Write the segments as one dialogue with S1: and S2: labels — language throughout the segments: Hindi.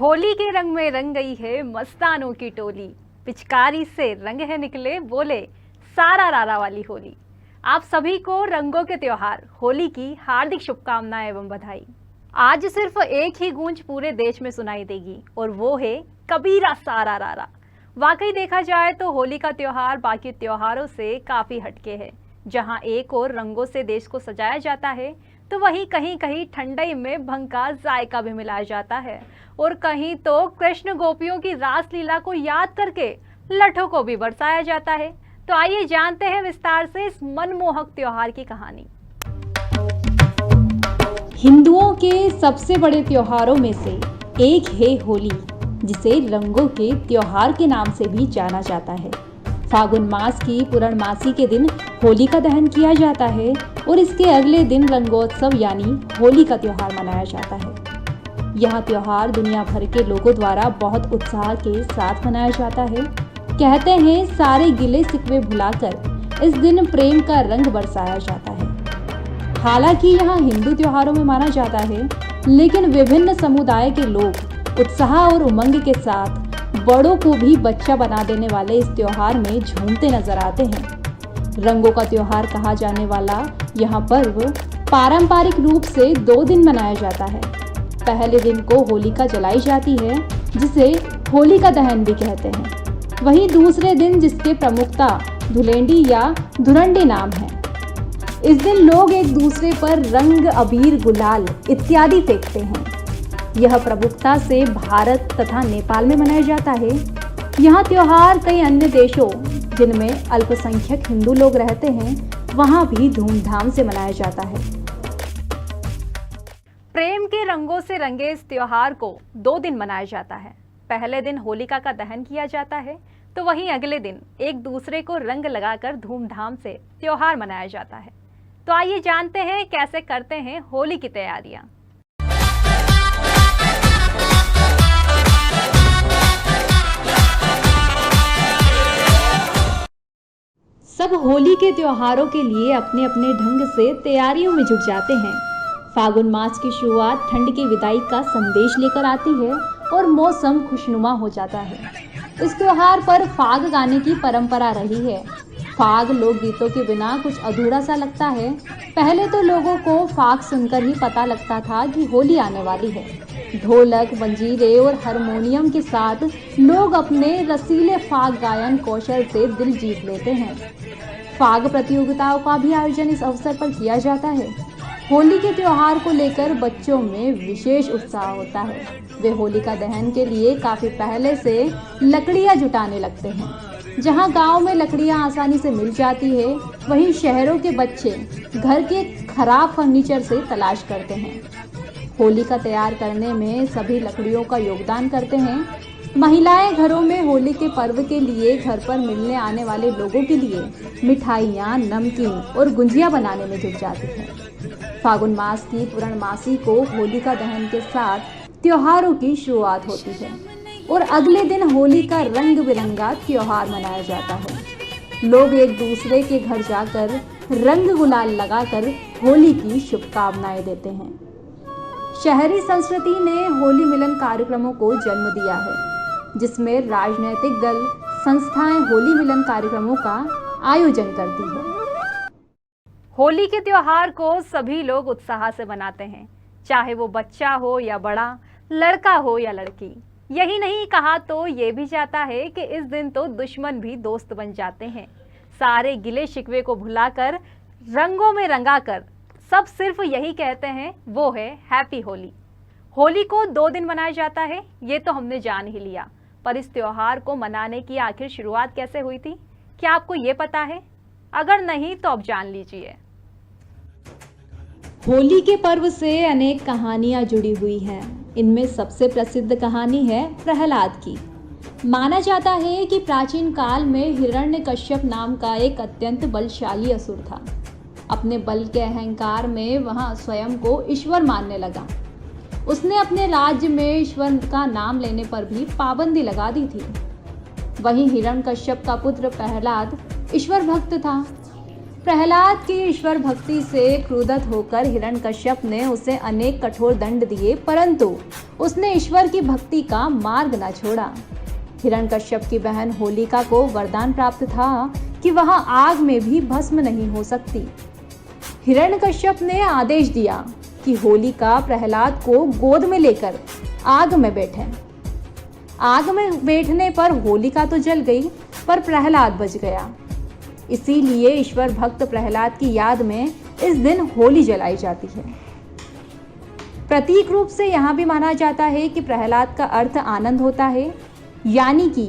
S1: होली के रंग में रंग गई है मस्तानों की टोली, पिचकारी से रंग है निकले बोले सारा रारा वाली होली। आप सभी को रंगों के त्योहार होली की हार्दिक शुभकामनाएं एवं बधाई। आज सिर्फ एक ही गूंज पूरे देश में सुनाई देगी और वो है कबीरा सारा रारा। वाकई देखा जाए तो होली का त्योहार बाकी त्योहारों से काफी हटके है। जहां एक और रंगों से देश को सजाया जाता है तो वहीं कहीं कहीं ठंडई में भंग का जायका भी मिलाया जाता है और कहीं तो कृष्ण गोपियों की रासलीला को याद करके लठों को भी बरसाया जाता है। तो आइए जानते हैं विस्तार से इस मनमोहक त्योहार की कहानी।
S2: हिंदुओं के सबसे बड़े त्योहारों में से एक है होली, जिसे रंगों के त्योहार के नाम से भी जाना जाता है। फागुन मास की पूर्णमासी के दिन होली का दहन किया जाता है और इसके अगले दिन रंगोत्सव यानी होली का त्योहार मनाया जाता है। यह त्योहार दुनिया भर के लोगों द्वारा बहुत उत्साह के साथ मनाया जाता है। कहते हैं सारे गिले शिकवे भुलाकर इस दिन प्रेम का रंग बरसाया जाता है। हालांकि यह हिंदू त्योहारों में माना जाता है, लेकिन विभिन्न समुदाय के लोग उत्साह और उमंग के साथ बड़ों को भी बच्चा बना देने वाले इस त्योहार में झूमते नजर आते हैं। रंगों का त्योहार कहा जाने वाला यह पर्व पारंपरिक रूप से 2 दिन मनाया जाता है। पहले दिन को होलिका जलाई जाती है, जिसे होलिका दहन भी कहते हैं। वहीं दूसरे दिन, जिसके प्रमुखता धुलेंडी या धुरंडी नाम है, इस दिन लोग एक दूसरे पर रंग, अबीर, गुलाल इत्यादि फेंकते हैं। यह प्रमुखता से भारत तथा नेपाल में मनाया जाता है। यह त्योहार कई अन्य देशों, जिनमें अल्पसंख्यक हिंदू लोग रहते हैं, वहां भी धूमधाम से मनाया जाता है।
S1: प्रेम के रंगों से रंगे इस त्योहार को 2 दिन मनाया जाता है। पहले दिन होलिका का दहन किया जाता है तो वहीं अगले दिन एक दूसरे को रंग लगाकर धूमधाम से त्योहार मनाया जाता है। तो आइए जानते हैं कैसे करते हैं होली की तैयारियां।
S2: सब होली के त्योहारों के लिए अपने अपने ढंग से तैयारियों में जुट जाते हैं। फागुन मास की शुरुआत ठंड की विदाई का संदेश लेकर आती है और मौसम खुशनुमा हो जाता है। इस त्योहार पर फाग गाने की परंपरा रही है। फाग लोकगीतों के बिना कुछ अधूरा सा लगता है। पहले तो लोगों को फाग सुनकर ही पता लगता था कि होली आने वाली है। ढोलक, मंजीरे और हारमोनियम के साथ लोग अपने रसीले फाग गायन कौशल से दिल जीत लेते हैं। फाग प्रतियोगिताओं का भी आयोजन इस अवसर पर किया जाता है। होली के त्योहार को लेकर बच्चों में विशेष उत्साह होता है। वे होलिका दहन के लिए काफी पहले से लकड़ियां जुटाने लगते हैं। जहां गांव में लकड़ियां आसानी से मिल जाती है, वहीं शहरों के बच्चे घर के खराब फर्नीचर से तलाश करते हैं। होलिका तैयार करने में सभी लकड़ियों का योगदान करते हैं। महिलाएं घरों में होली के पर्व के लिए घर पर मिलने आने वाले लोगों के लिए मिठाइयाँ, नमकीन और गुंजिया बनाने में जुट जाती हैं। फागुन मास की पूर्णमासी को होलिका दहन के साथ त्योहारों की शुरुआत होती है और अगले दिन होली का रंग बिरंगा त्योहार मनाया जाता है। लोग एक दूसरे के घर जाकर रंग गुलाल लगाकर होली की शुभकामनाएं देते हैं। शहरी संस्कृति ने होली मिलन कार्यक्रमों को जन्म दिया है, जिसमें राजनीतिक दल, संस्थाएं होली मिलन कार्यक्रमों का आयोजन करती है।
S1: होली के त्योहार को सभी लोग उत्साह से मनाते हैं, चाहे वो बच्चा हो या बड़ा, लड़का हो या लड़की। यही नहीं कहा तो ये भी जाता है कि इस दिन तो दुश्मन भी दोस्त बन जाते हैं। सारे गिले शिकवे को भुलाकर रंगों में रंगाकर सब सिर्फ यही कहते हैं, वो है हैप्पी होली। होली को 2 दिन मनाया जाता है, ये तो हमने जान ही लिया, पर इस त्योहार को मनाने की आखिर शुरुआत कैसे हुई थी, क्या आपको ये पता है? अगर नहीं तो अब जान लीजिए।
S2: होली के पर्व से अनेक कहानियां जुड़ी हुई हैं। इनमें सबसे प्रसिद्ध कहानी है प्रहलाद की। माना जाता है कि प्राचीन काल में हिरण्यकश्यप नाम का एक अत्यंत बलशाली असुर था। अपने बल के अहंकार में वह स्वयं को ईश्वर मानने लगा। उसने अपने राज्य में ईश्वर का नाम लेने पर भी पाबंदी लगा दी थी। वहीं हिरण्यकश्यप का पुत्र प्रहलाद ईश्वर भक्त था। प्रहलाद की ईश्वर भक्ति से क्रोधित होकर हिरण्यकश्यप ने उसे अनेक कठोर दंड दिए, परंतु उसने ईश्वर की भक्ति का मार्ग न छोड़ा। हिरण्यकश्यप की बहन होलिका को वरदान प्राप्त था कि वह आग में भी भस्म नहीं हो सकती। हिरण्यकश्यप ने आदेश दिया कि होलिका प्रहलाद को गोद में लेकर आग में बैठे। आग में बैठने पर होलिका तो जल गई, पर प्रहलाद बच गया। इसीलिए ईश्वर भक्त प्रहलाद की याद में इस दिन होली जलाई जाती है। प्रतीक रूप से यहाँ भी माना जाता है कि प्रहलाद का अर्थ आनंद होता है, यानी कि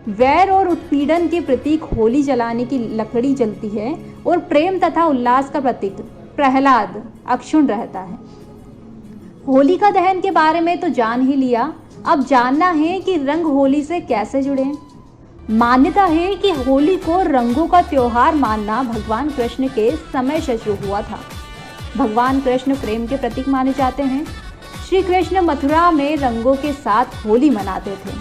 S2: वैर और उत्पीड़न के प्रतीक होली जलाने की लकड़ी जलती है और प्रेम तथा उल्लास का प्रतीक प्रहलाद अक्षुण्ण रहता है। होलिका दहन के बारे में तो जान ही लिया, अब जानना है कि रंग होली से कैसे जुड़े। मान्यता है कि होली को रंगों का त्योहार मानना भगवान कृष्ण के समय से शुरू हुआ था। भगवान कृष्ण प्रेम के प्रतीक माने जाते हैं। श्री कृष्ण मथुरा में रंगों के साथ होली मनाते थे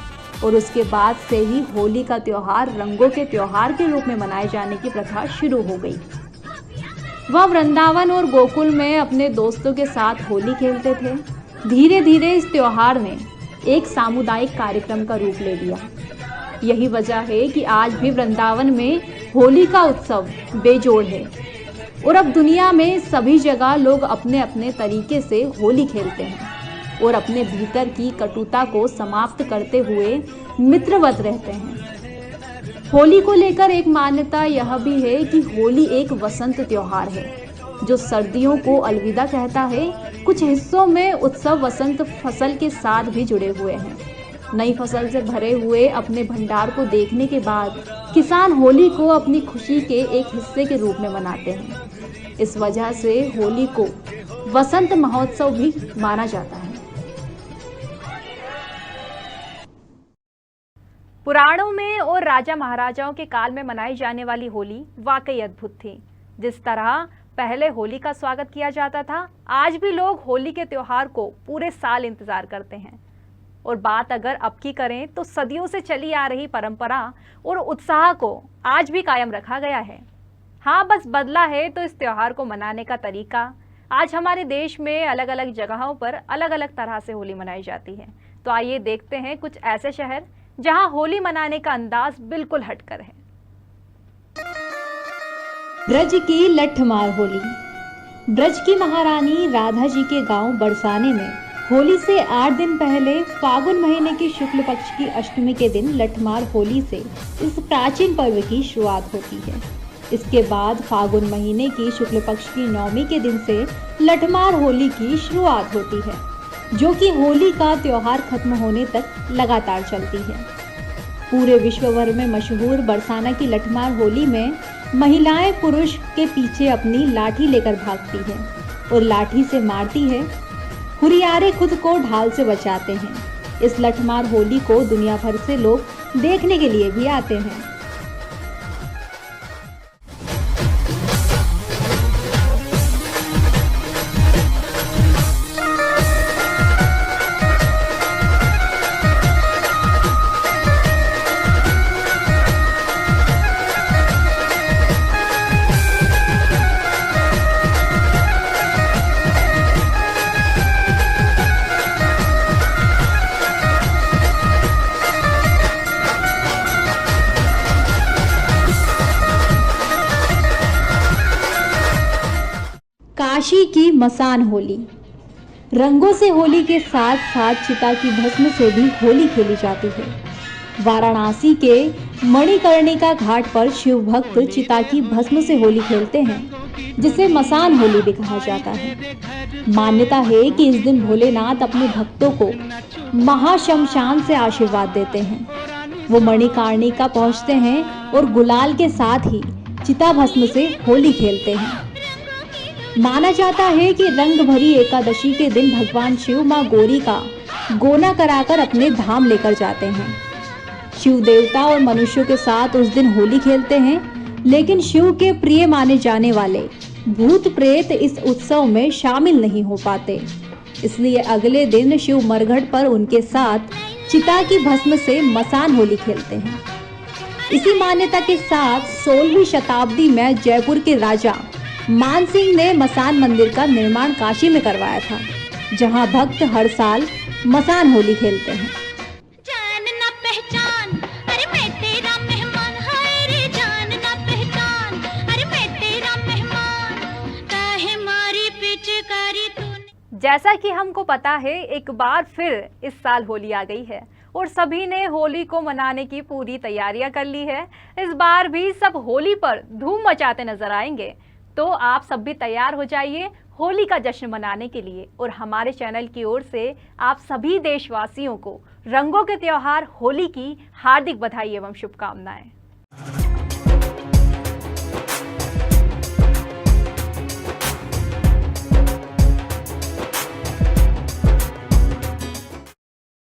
S2: और उसके बाद से ही होली का त्योहार रंगों के त्योहार के रूप में मनाए जाने की प्रथा शुरू हो गई। वह वृंदावन और गोकुल में अपने दोस्तों के साथ होली खेलते थे। धीरे धीरे इस त्योहार ने एक सामुदायिक कार्यक्रम का रूप ले लिया। यही वजह है कि आज भी वृंदावन में होली का उत्सव बेजोड़ है और अब दुनिया में सभी जगह लोग अपने अपने तरीके से होली खेलते हैं और अपने भीतर की कटुता को समाप्त करते हुए मित्रवत रहते हैं। होली को लेकर एक मान्यता यह भी है कि होली एक वसंत त्योहार है जो सर्दियों को अलविदा कहता है। कुछ हिस्सों में उत्सव वसंत फसल के साथ भी जुड़े हुए हैं। नई फसल से भरे हुए अपने भंडार को देखने के बाद किसान होली को अपनी खुशी के एक हिस्से के रूप में मनाते हैं। इस वजह से होली को वसंत महोत्सव भी माना जाता है।
S1: पुराणों में और राजा महाराजाओं के काल में मनाई जाने वाली होली वाकई अद्भुत थी। जिस तरह पहले होली का स्वागत किया जाता था, आज भी लोग होली के त्योहार को पूरे साल इंतजार करते हैं। और बात अगर अब की करें तो सदियों से चली आ रही परंपरा और उत्साह को आज भी कायम रखा गया है। हाँ, बस बदला है तो इस त्योहार को मनाने का तरीका। आज हमारे देश में अलग अलग जगहों पर अलग अलग तरह से होली मनाई जाती है। तो आइए देखते हैं कुछ ऐसे शहर जहां होली मनाने का अंदाज बिल्कुल हटकर है।
S2: ब्रज की लठमार होली। ब्रज की महारानी राधा जी के गांव बरसाने में होली से 8 दिन पहले फागुन महीने की शुक्ल पक्ष की अष्टमी के दिन लठमार होली से इस प्राचीन पर्व की शुरुआत होती है। इसके बाद फागुन महीने की शुक्ल पक्ष की नवमी के दिन से लठमार होली की शुरुआत होती है, जो कि होली का त्योहार खत्म होने तक लगातार चलती है। पूरे विश्व भर में मशहूर बरसाना की लठमार होली में महिलाएं पुरुष के पीछे अपनी लाठी लेकर भागती है और लाठी से मारती है। हुरियारे खुद को ढाल से बचाते हैं। इस लठमार होली को दुनिया भर से लोग देखने के लिए भी आते हैं। काशी की मसान होली। रंगों से होली के साथ साथ चिता की भस्म से भी होली खेली जाती है। वाराणसी के मणिकर्णिका घाट पर शिव भक्त चिता की भस्म से होली खेलते हैं, जिसे मसान होली भी कहा जाता है। मान्यता है कि इस दिन भोलेनाथ अपने भक्तों को महाशमशान से आशीर्वाद देते हैं। वो मणिकर्णिका पहुंचते हैं और गुलाल के साथ ही चिता भस्म से होली खेलते हैं। माना जाता है कि रंग भरी एकादशी के दिन भगवान शिव मां गौरी का गोना कराकर अपने धाम लेकर जाते हैं। शिव देवता और मनुष्यों के साथ उस दिन होली खेलते हैं, लेकिन शिव के प्रिय माने जाने वाले भूत प्रेत इस उत्सव में शामिल नहीं हो पाते। इसलिए अगले दिन शिव मरघट पर उनके साथ चिता की भस्म से मसान होली खेलते हैं। इसी मान्यता के साथ 16वीं शताब्दी में जयपुर के राजा मानसिंह ने मसान मंदिर का निर्माण काशी में करवाया था, जहां भक्त हर साल मसान होली खेलते हैं।
S3: जान ना पहचान, अरे मैं तेरा मेहमान, हाय रे जान ना पहचान, अरे मैं तेरा मेहमान, काहे मारी पिचकारी तूने।
S1: जैसा कि हमको पता है, एक बार फिर इस साल होली आ गई है और सभी ने होली को मनाने की पूरी तैयारियां कर ली है। इस बार भी सब होली पर धूम मचाते नजर आएंगे, तो आप सब भी तैयार हो जाइए होली का जश्न मनाने के लिए। और हमारे चैनल की ओर से आप सभी देशवासियों को रंगों के त्योहार होली की हार्दिक बधाई एवं शुभकामनाएं।